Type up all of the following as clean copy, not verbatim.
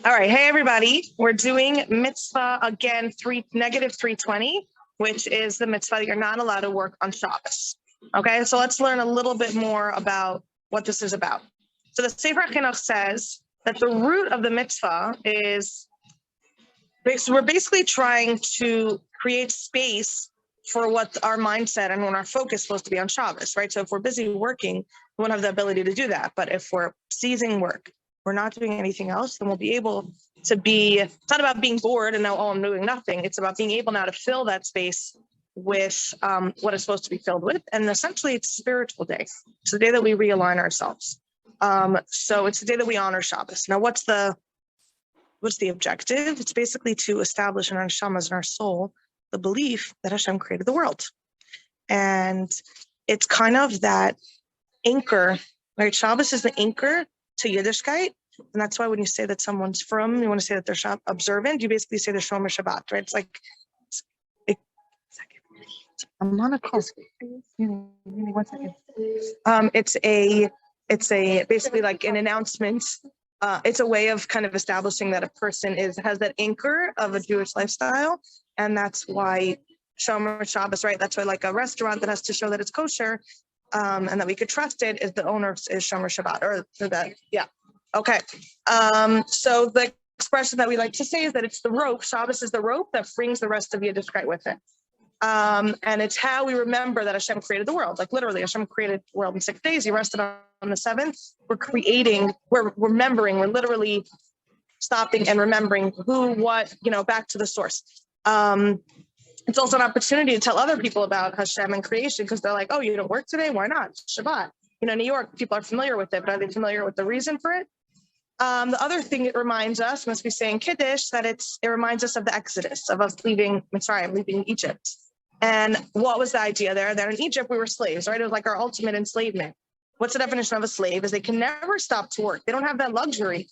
All right. Hey, everybody. We're doing Mitzvah again, negative 320, which is the Mitzvah that you're not allowed to work on Shabbos. Okay. So let's learn a little bit more about what this is about. So the Sefer Hamitzvot says that the root of the Mitzvah is, so we're basically trying to create space for what our mindset and when our focus is supposed to be on Shabbos, right? So if we're busy working, we won't have the ability to do that. But if we're ceasing work, we're not doing anything else, then we'll be able to be, it's not about being bored and now, oh, I'm doing nothing. It's about being able now to fill that space with what it's supposed to be filled with. And essentially it's a spiritual day. It's the day that we realign ourselves. So it's the day that we honor Shabbos. Now, what's the objective? It's basically to establish in our neshamas, in our soul, the belief that Hashem created the world. And it's kind of that anchor, right? Shabbos is the anchor to Yiddishkeit. And that's why when you say that someone's from, you want to say that they're observant, you basically say they're Shomer Shabbat, right? It's like, I'm on a call. Give me 1 second. It's a basically like an announcement. It's a way of kind of establishing that a person has that anchor of a Jewish lifestyle. And that's why Shomer Shabbos, right? That's why like a restaurant that has to show that it's kosher and that we could trust it is the owner is Shomer Shabbat or that. Yeah. Okay. So the expression that we like to say is that it's the rope. Shabbos is the rope that brings the rest of Yiddishkeit with it. And it's how we remember that Hashem created the world. Like literally, Hashem created the world in 6 days. He rested on the 7th. We're remembering, we're literally stopping and remembering who, what, back to the source. It's also an opportunity to tell other people about Hashem and creation because they're like, oh, you don't work today? Why not? It's Shabbat. New York, people are familiar with it, but are they familiar with the reason for it? The other thing it reminds us, must be saying Kiddush, that it reminds us of the Exodus, of us leaving Mitzrayim, leaving Egypt. And what was the idea there? That in Egypt, we were slaves, right? It was like our ultimate enslavement. What's the definition of a slave? Is they can never stop to work. They don't have that luxury.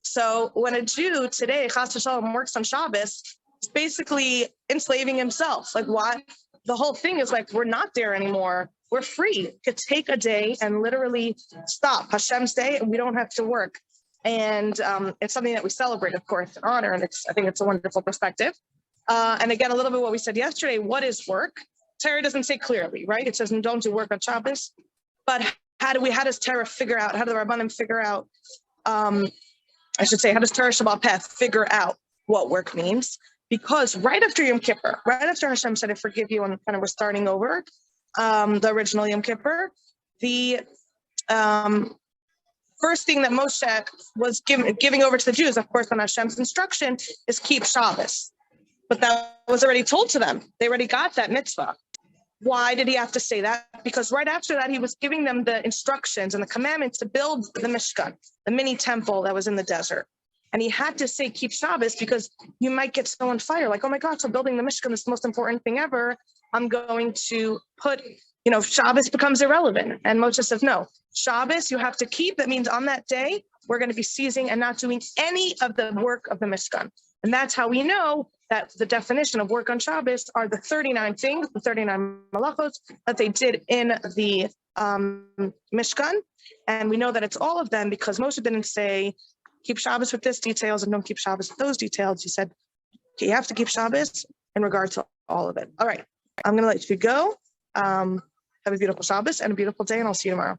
So when a Jew today, Chas v'Shalom, works on Shabbos, it's basically enslaving himself. Like what? The whole thing is like, we're not there anymore. We're free to take a day and literally stop Hashem's day, and we don't have to work. And it's something that we celebrate, of course, and honor. And I think it's a wonderful perspective. And again, a little bit what we said yesterday, what is work? Torah doesn't say clearly, right? It says don't do work on Shabbos. But how does Torah figure out, how do the Rabbanim figure out, how does Torah Shabbat Peth figure out what work means? Because right after Yom Kippur, right after Hashem said, I forgive you, and kind of we're starting over, the original Yom Kippur, the first thing that Moshe was giving over to the Jews, of course, on Hashem's instruction, is keep Shabbos. But that was already told to them. They already got that mitzvah. Why did he have to say that? Because right after that, he was giving them the instructions and the commandments to build the Mishkan, the mini temple that was in the desert. And he had to say, keep Shabbos, because you might get so on fire. Like, oh my God, so building the Mishkan is the most important thing ever. I'm going to put, Shabbos becomes irrelevant. And Moshe says, no, Shabbos you have to keep. That means on that day, we're going to be ceasing and not doing any of the work of the Mishkan. And that's how we know that the definition of work on Shabbos are the 39 things, the 39 malachos that they did in the Mishkan. And we know that it's all of them because Moshe didn't say, keep Shabbos with this details and don't keep Shabbos with those details. He said, okay, you have to keep Shabbos in regard to all of it. All right, I'm going to let you go. Have a beautiful Shabbos and a beautiful day, and I'll see you tomorrow.